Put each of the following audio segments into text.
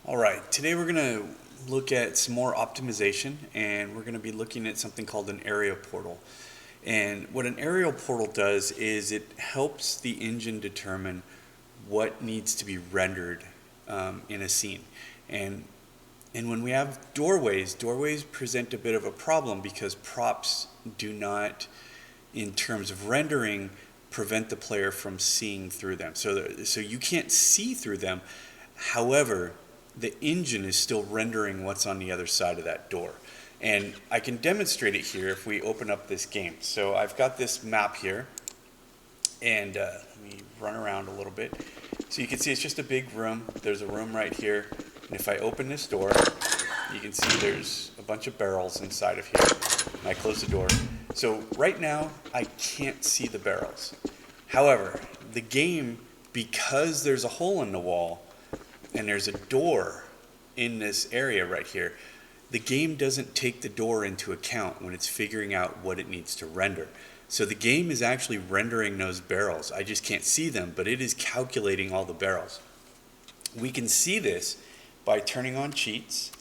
All right, today we're going to look at some more optimization, and we're going to be looking at something called an area portal. And what an area portal does is it helps the engine determine what needs to be rendered in a scene. And and when we have doorways present a bit of a problem because props do not, in terms of rendering, prevent the player from seeing through them. So you can't see through them. However, the engine is still rendering what's on the other side of that door. And I can demonstrate it here if we open up this game. So I've got this map here, and let me run around a little bit. So you can see it's just a big room. There's a room right here. And if I open this door, you can see there's a bunch of barrels inside of here. And I close the door. So right now, I can't see the barrels. However, the game, because there's a hole in the wall and there's a door in this area right here, the game doesn't take the door into account when it's figuring out what it needs to render. So the game is actually rendering those barrels. I just can't see them, but it is calculating all the barrels. We can see this by turning on cheats,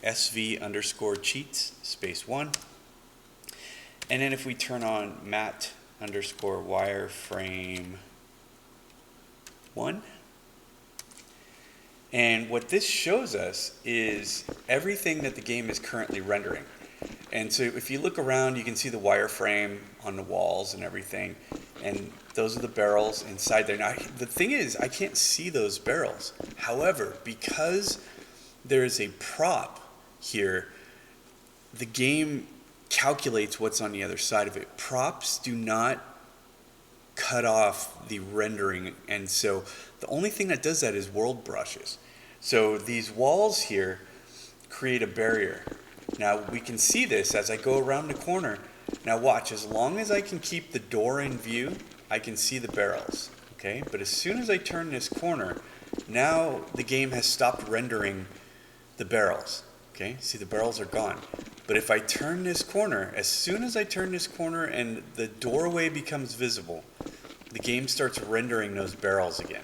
SV_cheats, space 1. And then if we turn on mat_wireframe 1, and what this shows us is everything that the game is currently rendering. And so if you look around, you can see the wireframe on the walls and everything. And those are the barrels inside there. Now, the thing is, I can't see those barrels. However, because there is a prop here, the game calculates what's on the other side of it. Props do not cut off the rendering, and so the only thing that does that is world brushes. So these walls here create a barrier. Now we can see this as I go around the corner. Now watch, as long as I can keep the door in view, I can see the barrels, okay? But as soon as I turn this corner, now the game has stopped rendering the barrels, okay? See, the barrels are gone. But if I turn this corner, as soon as I turn this corner and the doorway becomes visible, the game starts rendering those barrels again.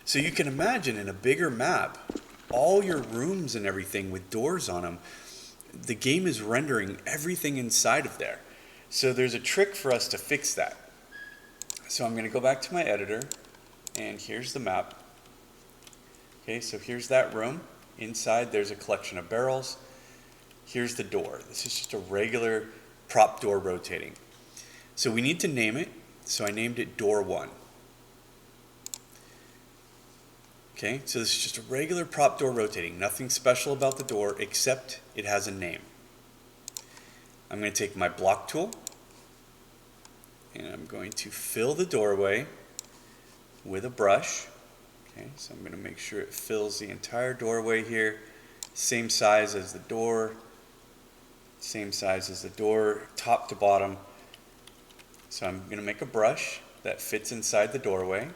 So you can imagine in a bigger map, all your rooms and everything with doors on them, the game is rendering everything inside of there. So there's a trick for us to fix that. So I'm going to go back to my editor, and here's the map. Okay, so here's that room. Inside there's a collection of barrels. Here's the door. This is just a regular prop door rotating. So we need to name it. So I named it Door 1. Okay, so this is just a regular prop door rotating. Nothing special about the door except it has a name. I'm going to take my block tool and I'm going to fill the doorway with a brush. Okay, so I'm going to make sure it fills the entire doorway here. Same size as the door. Same size as the door, top to bottom. So I'm going to make a brush that fits inside the doorway.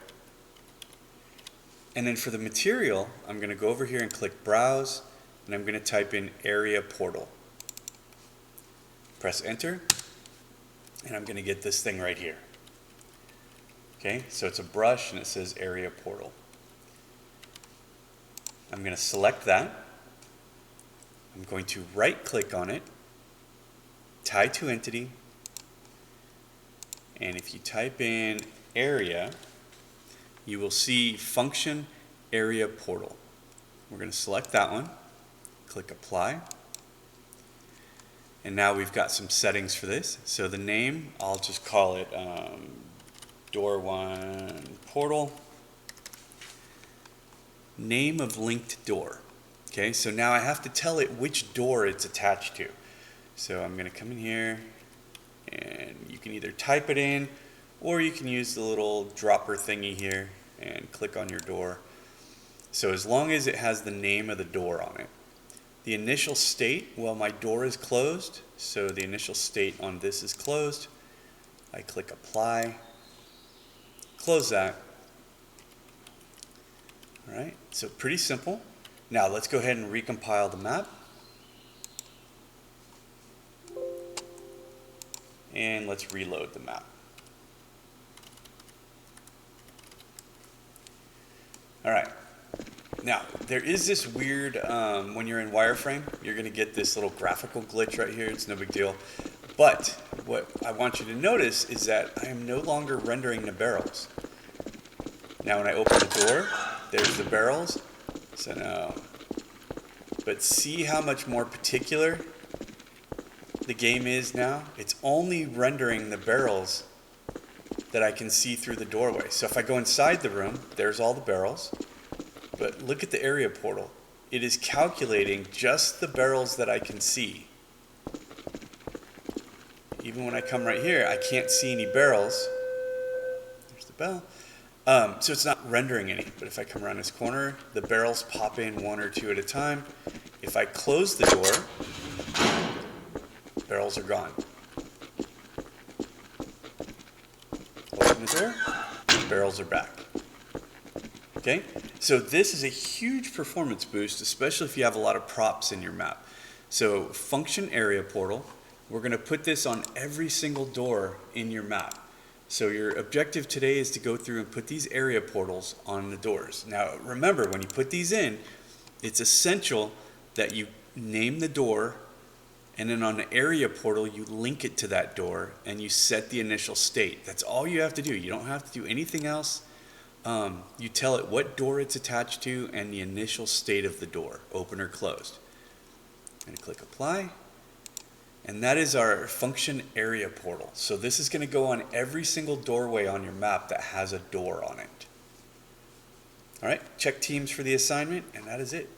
And then for the material, I'm going to go over here and click Browse, and I'm going to type in Area Portal. Press Enter, and I'm going to get this thing right here. Okay, so it's a brush and it says Area Portal. I'm going to select that. I'm going to right click on it, tie to entity, and if you type in area, you will see function area portal. We're going to select that one, click apply, and now we've got some settings for this. So the name, I'll just call it Door 1 Portal. Name of linked door. Okay, so now I have to tell it which door it's attached to. So I'm going to come in here, and you can either type it in or you can use the little dropper thingy here and click on your door. So as long as it has the name of the door on it. The initial state, well, my door is closed, so the initial state on this is closed. I click apply, close that. All right, so pretty simple. Now let's go ahead and recompile the map. And let's reload the map. All right, Now, there is this weird, when you're in wireframe, you're going to get this little graphical glitch right here. It's no big deal. But what I want you to notice is that I am no longer rendering the barrels. Now, when I open the door, there's the barrels. So no. But see how much more particular the game is now? It's only rendering the barrels that I can see through the doorway. So if I go inside the room, there's all the barrels. But look at the area portal. It is calculating just the barrels that I can see. Even when I come right here, I can't see any barrels. There's the bell. So it's not rendering any. But if I come around this corner, the barrels pop in one or two at a time. If I close the door, barrels are gone. Open the door, barrels are back. Okay? So this is a huge performance boost, especially if you have a lot of props in your map. So function area portal, we're going to put this on every single door in your map. So your objective today is to go through and put these area portals on the doors. Now remember, when you put these in, it's essential that you name the door, and then on the area portal you link it to that door and you set the initial state. That's all you have to do. You don't have to do anything else. You tell it what door it's attached to and the initial state of the door, open or closed. I'm going to click apply. And that is our function area portal. So this is going to go on every single doorway on your map that has a door on it. All right, check teams for the assignment, and that is it.